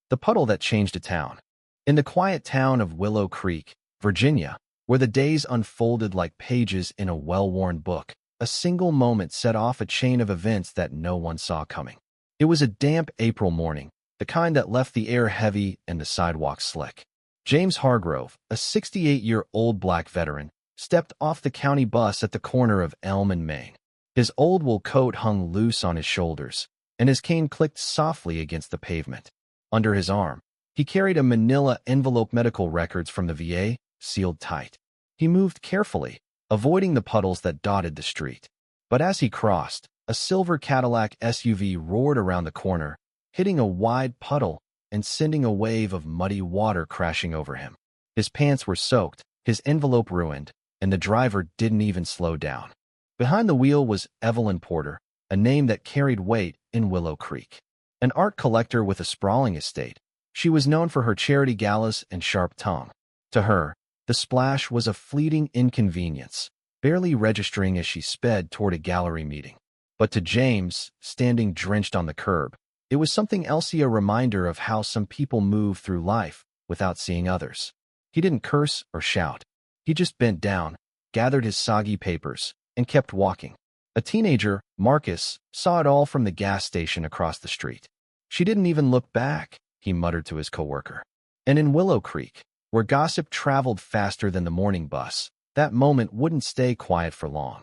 The puddle that changed a town. In the quiet town of Willow Creek, Virginia, where the days unfolded like pages in a well-worn book, a single moment set off a chain of events that no one saw coming. It was a damp April morning, the kind that left the air heavy and the sidewalk slick. James Hargrove, a 68-year-old black veteran, stepped off the county bus at the corner of Elm and Main. His old wool coat hung loose on his shoulders, and his cane clicked softly against the pavement. Under his arm, he carried a manila envelope, medical records from the VA, sealed tight. He moved carefully, avoiding the puddles that dotted the street. But as he crossed, a silver Cadillac SUV roared around the corner, hitting a wide puddle and sending a wave of muddy water crashing over him. His pants were soaked, his envelope ruined, and the driver didn't even slow down. Behind the wheel was Evelyn Porter, a name that carried weight in Willow Creek. An art collector with a sprawling estate, she was known for her charity galas and sharp tongue. To her, the splash was a fleeting inconvenience, barely registering as she sped toward a gallery meeting. But to James, standing drenched on the curb, it was something else, a reminder of how some people move through life without seeing others. He didn't curse or shout. He just bent down, gathered his soggy papers, and kept walking. A teenager, Marcus, saw it all from the gas station across the street. She didn't even look back, he muttered to his coworker. And in Willow Creek, where gossip traveled faster than the morning bus, that moment wouldn't stay quiet for long.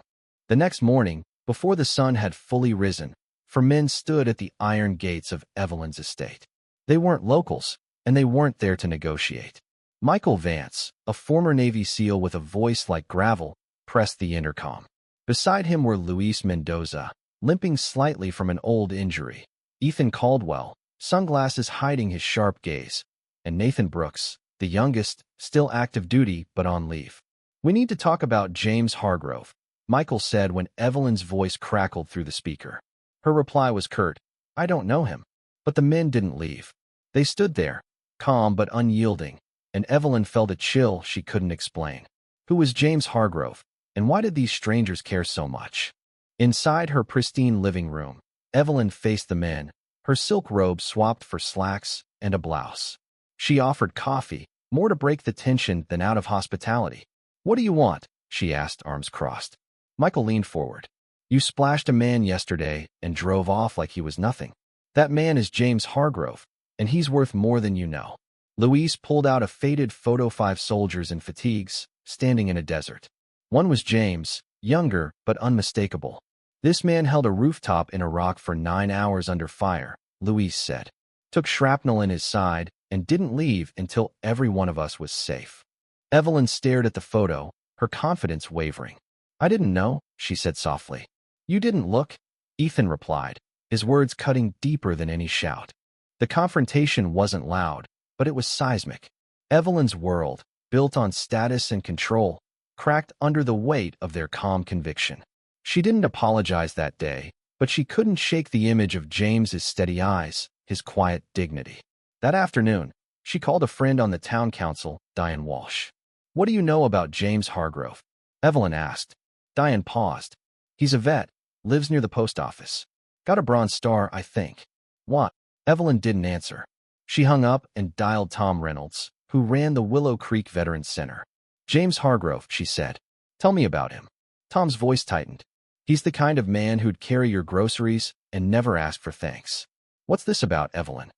The next morning, before the sun had fully risen, 4 men stood at the iron gates of Evelyn's estate. They weren't locals, and they weren't there to negotiate. Michael Vance, a former Navy SEAL with a voice like gravel, pressed the intercom. Beside him were Luis Mendoza, limping slightly from an old injury, Ethan Caldwell, sunglasses hiding his sharp gaze, and Nathan Brooks, the youngest, still active duty but on leave. "We need to talk about James Hargrove," Michael said when Evelyn's voice crackled through the speaker. Her reply was curt, "I don't know him." But the men didn't leave. They stood there, calm but unyielding, and Evelyn felt a chill she couldn't explain. Who was James Hargrove, and why did these strangers care so much? Inside her pristine living room, Evelyn faced the men, her silk robe swapped for slacks and a blouse. She offered coffee, more to break the tension than out of hospitality. "What do you want?" she asked, arms crossed. Michael leaned forward. "You splashed a man yesterday and drove off like he was nothing. That man is James Hargrove, and he's worth more than you know." Luis pulled out a faded photo, 5 soldiers in fatigues, standing in a desert. One was James, younger but unmistakable. "This man held a rooftop in Iraq for 9 hours under fire," Luis said. "Took shrapnel in his side and didn't leave until every one of us was safe." Evelyn stared at the photo, her confidence wavering. "I didn't know," she said softly. "You didn't look," Ethan replied, his words cutting deeper than any shout. The confrontation wasn't loud, but it was seismic. Evelyn's world, built on status and control, cracked under the weight of their calm conviction. She didn't apologize that day, but she couldn't shake the image of James's steady eyes, his quiet dignity. That afternoon, she called a friend on the town council, Diane Walsh. "What do you know about James Hargrove?" Evelyn asked. Diane paused. "He's a vet, lives near the post office. Got a Bronze Star, I think." "What?" Evelyn didn't answer. She hung up and dialed Tom Reynolds, who ran the Willow Creek Veterans Center. "James Hargrove," she said. "Tell me about him." Tom's voice tightened. "He's the kind of man who'd carry your groceries and never ask for thanks." "What's this about, Evelyn?"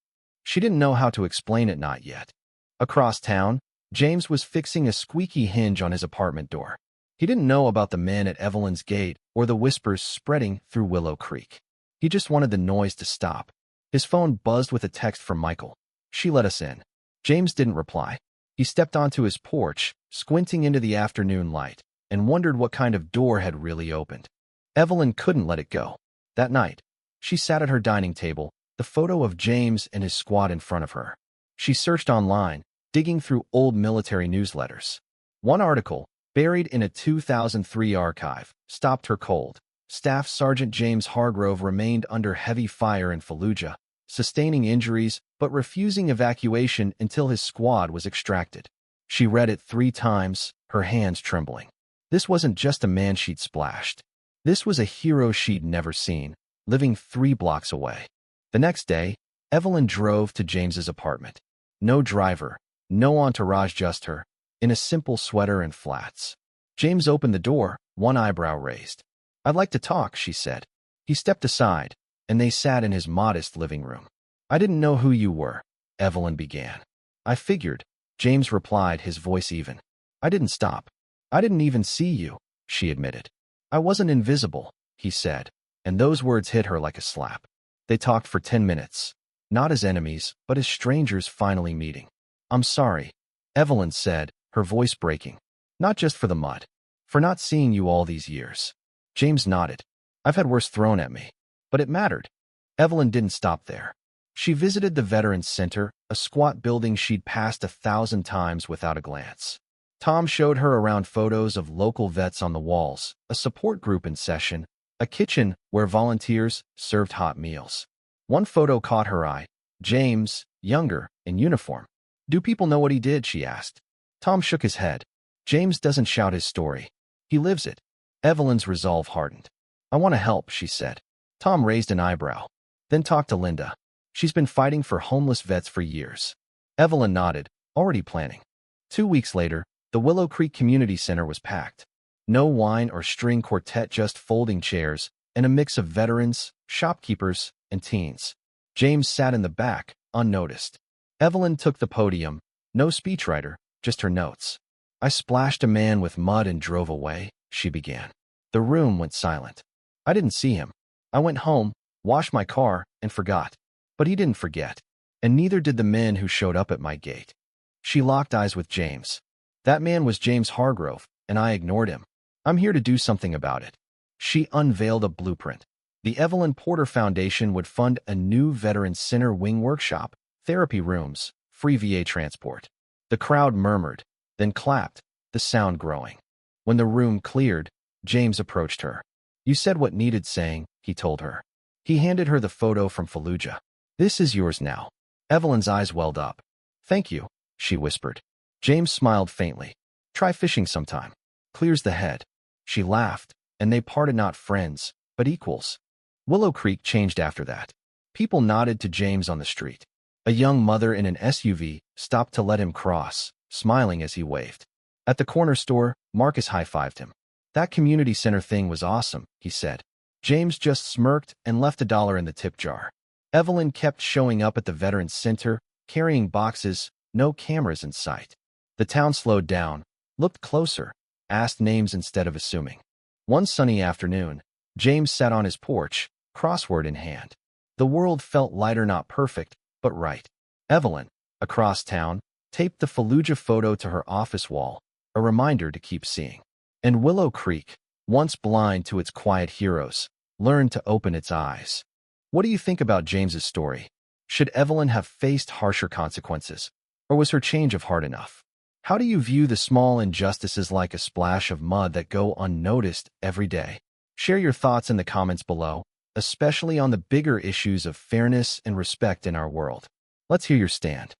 She didn't know how to explain it, not yet. Across town, James was fixing a squeaky hinge on his apartment door. He didn't know about the men at Evelyn's gate or the whispers spreading through Willow Creek. He just wanted the noise to stop. His phone buzzed with a text from Michael. "She let us in." James didn't reply. He stepped onto his porch, squinting into the afternoon light, and wondered what kind of door had really opened. Evelyn couldn't let it go. That night, she sat at her dining table, the photo of James and his squad in front of her. She searched online, digging through old military newsletters. One article, buried in a 2003 archive, stopped her cold. Staff Sergeant James Hargrove remained under heavy fire in Fallujah, sustaining injuries but refusing evacuation until his squad was extracted. She read it 3 times, her hands trembling. This wasn't just a man she'd splashed. This was a hero she'd never seen, living 3 blocks away. The next day, Evelyn drove to James's apartment. No driver, no entourage, just her, in a simple sweater and flats. James opened the door, one eyebrow raised. "I'd like to talk," she said. He stepped aside, and they sat in his modest living room. "I didn't know who you were," Evelyn began. "I figured," James replied, his voice even. "I didn't stop. I didn't even see you," she admitted. "I wasn't invisible," he said, and those words hit her like a slap. They talked for 10 minutes, not as enemies, but as strangers finally meeting. "I'm sorry," Evelyn said, her voice breaking. "Not just for the mud. For not seeing you all these years." James nodded. "I've had worse thrown at me. But it mattered." Evelyn didn't stop there. She visited the Veterans Center, a squat building she'd passed 1,000 times without a glance. Tom showed her around photos of local vets on the walls, a support group in session, a kitchen where volunteers served hot meals. One photo caught her eye. James, younger, in uniform. "Do people know what he did?" she asked. Tom shook his head. "James doesn't shout his story. He lives it." Evelyn's resolve hardened. "I want to help," she said. Tom raised an eyebrow. "Then talk to Linda. She's been fighting for homeless vets for years." Evelyn nodded, already planning. 2 weeks later, the Willow Creek Community Center was packed. No wine or string quartet, just folding chairs and a mix of veterans, shopkeepers, and teens. James sat in the back, unnoticed. Evelyn took the podium, no speechwriter, just her notes. "I splashed a man with mud and drove away," she began. The room went silent. "I didn't see him. I went home, washed my car, and forgot." But he didn't forget, and neither did the men who showed up at my gate. She locked eyes with James. "That man was James Hargrove, and I ignored him. I'm here to do something about it." She unveiled a blueprint. The Evelyn Porter Foundation would fund a new Veterans Center wing workshop, therapy rooms, free VA transport. The crowd murmured, then clapped, the sound growing. When the room cleared, James approached her. "You said what needed saying," he told her. He handed her the photo from Fallujah. "This is yours now." Evelyn's eyes welled up. "Thank you," she whispered. James smiled faintly. "Try fishing sometime. Clears the head." She laughed, and they parted not friends, but equals. Willow Creek changed after that. People nodded to James on the street. A young mother in an SUV stopped to let him cross, smiling as he waved. At the corner store, Marcus high-fived him. "That community center thing was awesome," he said. James just smirked and left $1 in the tip jar. Evelyn kept showing up at the Veterans Center, carrying boxes, no cameras in sight. The town slowed down, looked closer, asked names instead of assuming. One sunny afternoon, James sat on his porch, crossword in hand. The world felt lighter, not perfect, but right. Evelyn, across town, taped the Fallujah photo to her office wall, a reminder to keep seeing. And Willow Creek, once blind to its quiet heroes, learned to open its eyes. What do you think about James's story? Should Evelyn have faced harsher consequences, or was her change of heart enough? How do you view the small injustices like a splash of mud that go unnoticed every day? Share your thoughts in the comments below, especially on the bigger issues of fairness and respect in our world. Let's hear your stand.